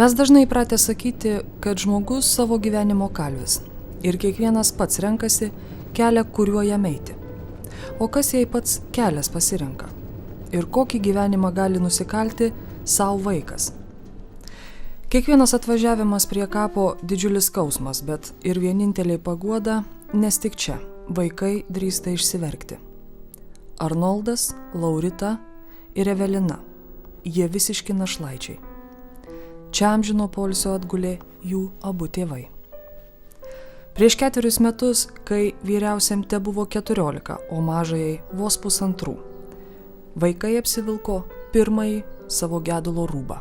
Mes dažnai įpratę sakyti, kad žmogus savo gyvenimo kalvis ir kiekvienas pats renkasi kelią, kuriuo jam eiti. O kas jei pats kelias pasirenka? Ir kokį gyvenimą gali nusikalti savo vaikas? Kiekvienas atvažiavimas prie kapo didžiulis skausmas, bet ir vienintelė paguoda, nes tik čia vaikai drįsta išsiverkti. Arnoldas, Laurita ir Evelina. Jie visiški našlaičiai. Čia amžino poilsio atgulė jų abu tėvai. Prieš 4 metus, kai vyriausiam tebuvo 14, o mažajai vos 1,5, vaikai apsivilko pirmąjį savo gedulo rūbą.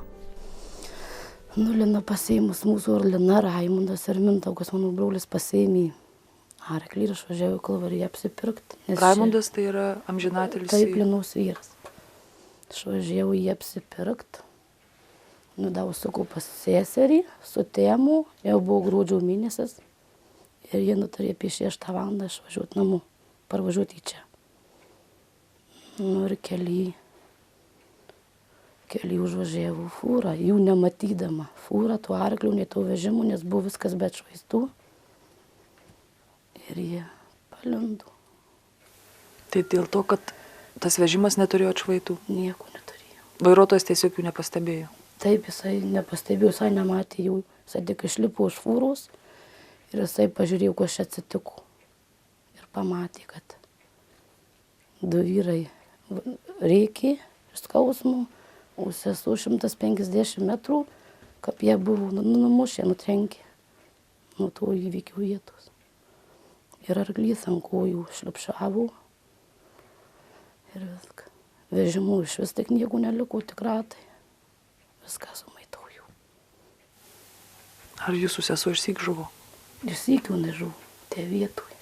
Lina pasiėmus mūsų Lina, Raimundas ir Mindaugas, mano brolis, pasiėmė arklį ir išvažiavo į Kalvariją apsipirkti. Raimundas tai yra amžinatelis. Taip, Linos vyras. Išvažiavo jį apsipirkti. Nudavau pas seserį su tėmu, jau buvo gruodžio mėnesis. Ir jie nutarė apie 6 valandą išvažiuoti namo, parvažiuoti į čia. Ir kely užvažiavo fūrą, jų nematydama. Fūrą, tų arklių, nei tų vežimų, nes buvo viskas be atšvaistų. Ir jie palindo. Tai dėl to, kad tas vežimas neturėjo atšvaitų? Nieko neturėjo. Vairuotojas tiesiog jų nepastebėjo? Taip, jisai nepastebėjo, jisai nematė jų. Jisai tik išlipo iš fūros ir jisai pažiūrėjo, kas čia atsitiko. Ir pamatė, kad 2 vyrai rėkė iš skausmo, o sesuo 150 metrų, kaip jie buvo numušę, nutrenkė nuo to įvykių vietos. Ir arklys ant kojų šlipšavo ir viską. Vežimų iš vis tik nieko neliko, tik ratai. Viską sumaitojo. Ar jūsų sesuo išsyk žuvo? Išsyk jau nežuvo, tie vietoj.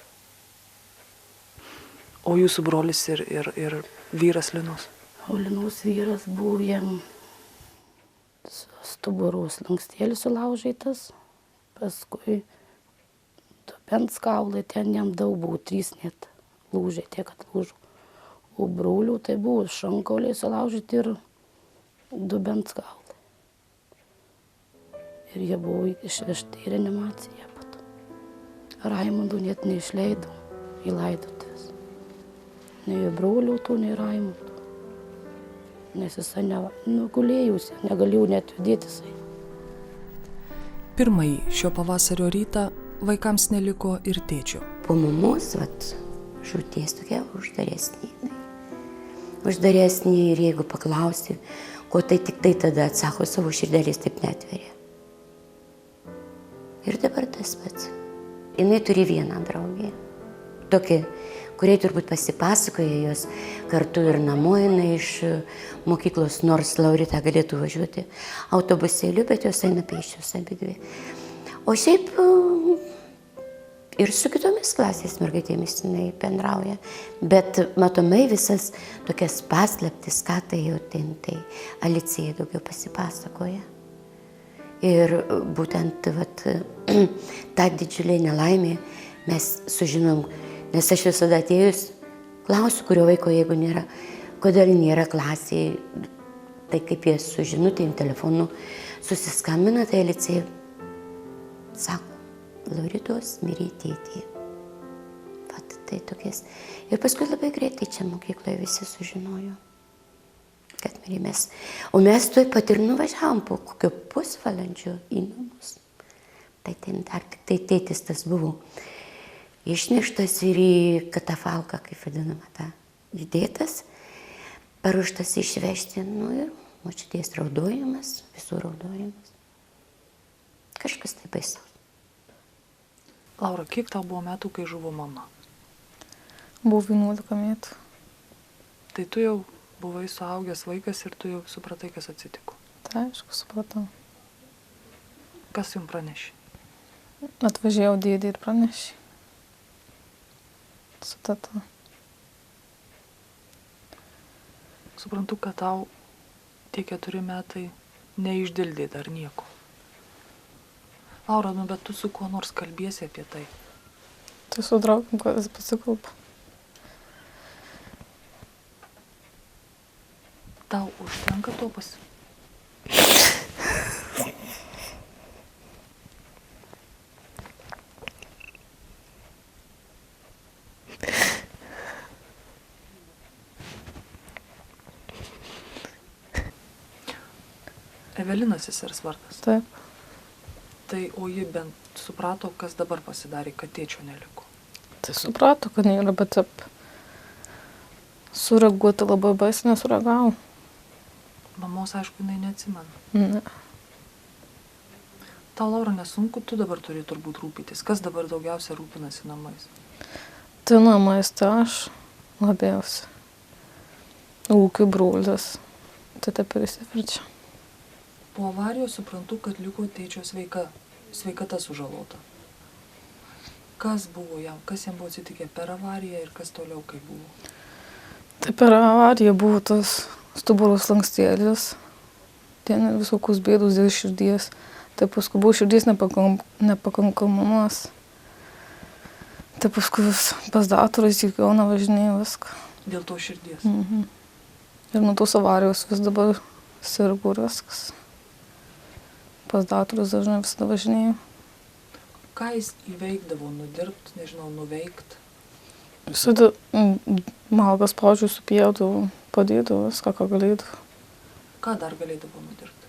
O jūsų brolis ir vyras Linos? O Linos vyras buvo jam stuburo slankstėlis sulaužytas, paskui dubens kaulai, ten jam daug buvo, 3 net lūžė, tiek atlūžo. O brolių tai buvo šonkauliai sulaužyti ir dubens kaulai. Ir jie buvo išvežti į reanimaciją pat. Raimundų net neišleido į laidotuvės. Nei brolių tų, nei Raimundų. Nes jisai nugulėjusi, negalėjau net judėtis. Pirmąjį šio pavasario rytą vaikams neliko ir tėčio. Po mamos, žūties tokia uždaresnė. Uždaresnė ir jeigu paklausi, ko tai tik tai tada atsako, savo širdelės taip netveria. Ir dabar tas pats. Jinai turi vieną draugę. Tokia, kuriai turbūt pasipasakoja jos kartu ir namo jinai iš mokyklos, nors Laurita galėtų važiuoti autobusėliu, bet jos eina pėsčios abidvi. O šiaip ir su kitomis klasės mergaitėmis jinai bendrauja, bet matomai visas tokias paslaptis, ką tai jau tai Alicija daugiau pasipasakoja. Ir būtent tą didžiulę nelaimę mes sužinom, nes aš visada atėjus klausiu, kurio vaiko, jeigu nėra, kodėl nėra klasėje, tai kaip jie su žinutėm telefonu susiskambina, tai Alicija sako, Lauritos mirė tėtė. Tai tokies. Ir paskui labai greitai čia mokykloje visi sužinojo, kad mirė mes. O mes tuoj pat ir nuvažiavom po kokio pusvalandžio į namus. Tai ten dar tik tai tėtis tas buvo išneštas ir į katafalką, kaip vadinama, tą įdėtas, paruoštas išvežti, ir močiutės raudojimas, visų raudojimas. Kažkas tai baisaus. Laura, kiek tau buvo metų, kai žuvo mama? Buvo 11 metų. Tai tu jau buvai suaugęs vaikas ir tu jau supratai, kas atsitiko? Tai aišku, supratau. Kas jums pranešė? Atvažiavo dėdė ir pranešė. Su tata. Suprantu, kad tau tie 4 metai neišdildė dar nieko. Laura, bet tu su kuo nors kalbiesi apie tai? Tai su draugum, kad jis pasikalba. Tau užtenka to Evelinas sesers vardas. Taip. Tai o ji bent suprato, kas dabar pasidarė, kad tėčio neliko. Tai suprato, kad nėra, bet taip sureaguoti labai baisiai nesureagavo. Mamos, aišku, jinai neatsimena. Ne. Tau, Laura, nesunku, tu dabar turi turbūt rūpytis. Kas dabar daugiausia rūpinasi namais? Tai namais tai aš labiausiai. Ūkių brolis. Tai taip ir įsiverčia. Po avarijos suprantu, kad liko tėčio sveikata sužalota. Kas buvo jam, kas jam buvo atsitikę per avariją ir kas toliau kaip buvo? Tai per avariją buvo tas stuburo slankstėlis. Ten visokius bėdus dėl širdies. Tai paskui buvo širdies nepakankamumas. Tai paskui pas daktarus į Kauną važinėjo viską. Dėl to širdies? Ir nuo tos avarijos vis dabar sirgu ir viskas. Pas daktarus dažnai visada važinėjau. Ką jis įveikdavo, nudirbt, nežinau, nuveikt? Visada malkas pavyzdžiui supjaudavo, padėdavo viską, ką galėdavo. Ką dar galėdavo nudirbt?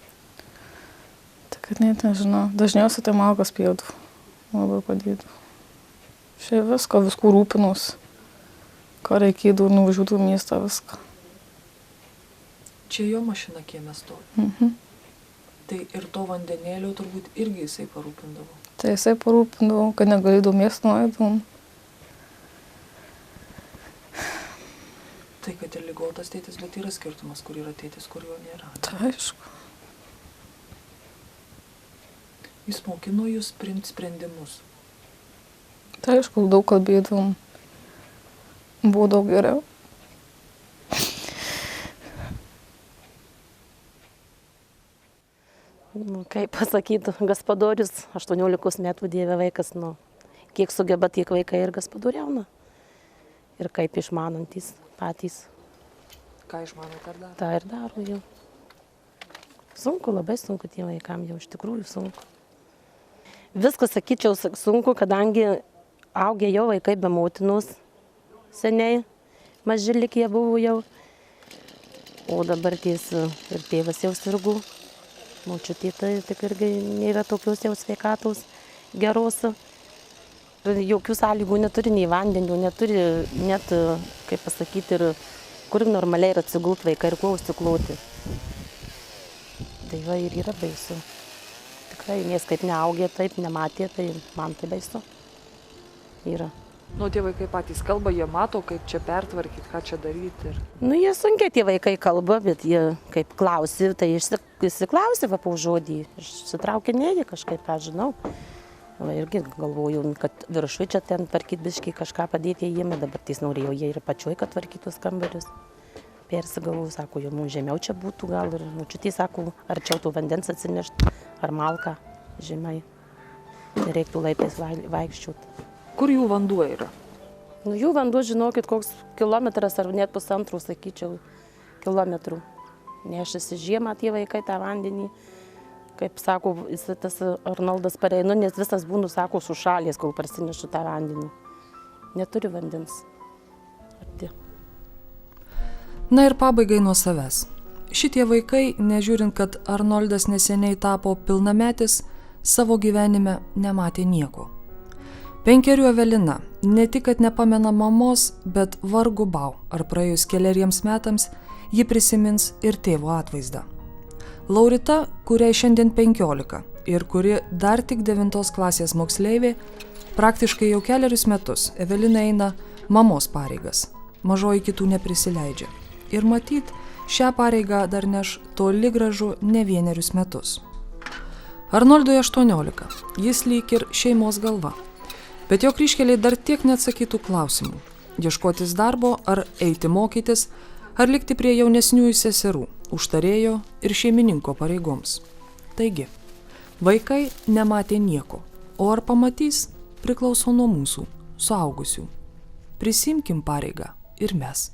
Tai kad net nežinau. Dažniausiai tai malkas pjaudavo. Labai padėdavo. Šiaip viską rūpinos. Ką reikėdavo, nuvažiuodavo į miestą viską. Čia jo mašina kieme stovi. Tai ir to vandenėlio turbūt irgi jisai parūpindavo. Tai jisai parūpindavo, kad negalėdavo miestą nueidavom. Tai kad ir ligotas tėtis, bet yra skirtumas, kur yra tėtis, kur jo nėra. Tai aišku. Jis mokino jūs priimti sprendimus. Tai aišku, daug kalbėdavom. Buvo daug geriau. Kaip pasakyti, gaspadorius, 18 metų Dieve vaikas, kiek sugeba, tiek vaikai ir gaspadoriauna. Ir kaip išmanantys patys. Ką išmanot ar daro? Ta ir daro jau. Sunku, labai sunku tie vaikam jau, iš tikrųjų sunku. Viskas, sakyčiau, sunku, kadangi augė jau vaikai be motinos seniai, maži lik jie buvo jau. O dabar ir tėvas jau sirgo. Močiutė tai tik irgi nėra tokios jau sveikatos geros. Jokių sąlygų neturi, nei vandenių, neturi net, kaip pasakyti, ir kur normaliai ir atsigult vaikai ir kuo užsikloti. Tai va ir yra baisu. Tikrai, nes kaip neaugė taip, nematė, tai man tai baisu. Yra. Tie vaikai patys kalba, jie mato, kaip čia pertvarkyti, ką čia daryti. Jie sunkiai tie vaikai kalba, bet jie kaip klausi, tai išsiklausi va po žodį. Išsitraukinėji kažkaip, aš žinau. Va irgi galvoju, kad viršui čia ten tvarkyti biškai kažką padėti jiem, dabar tais norėjau jie ir pačioj, kad tvarkytus kambarius. Persigalvoju, sako, jau mums žemiau čia būtų gal ir močiutė sako, arčiau tų vandens atsinešti, ar malką žemai. Tai reiktų laiptais vaikščioti. Kur jų vanduo yra? Jų vanduo, žinokit, koks kilometras ar net pusantrų, sakyčiau, kilometrų. Nešasi žiemą tie vaikai tą vandenį. Kaip sako, tas Arnoldas pareinu, nes visas būnu, sako, sušalės, kol parsinešu tą vandenį. Neturi vandens. Arti. Na ir pabaigai nuo savęs. Šitie vaikai, nežiūrint, kad Arnoldas neseniai tapo pilnametis, savo gyvenime nematė nieko. 5 Evelina ne tik, kad nepamena mamos, bet vargu bau, ar praėjus keleriems metams ji prisimins ir tėvo atvaizdą. Laurita, kuriai šiandien 15 ir kuri dar tik 9 klasės moksleivė, praktiškai jau kelerius metus Evelina eina mamos pareigas, mažoji kitų neprisileidžia. Ir matyt, šią pareigą dar neš toli gražu ne 1 metus. Arnoldui 18, jis lyg ir šeimos galva. Bet jo kryžkeliai dar tiek neatsakytų klausimų. Ieškotis darbo, ar eiti mokytis, ar likti prie jaunesniųjų seserų, užtarėjo ir šeimininko pareigoms. Taigi, vaikai nematė nieko, o ar pamatys, priklauso nuo mūsų, suaugusių. Prisimkim pareigą ir mes.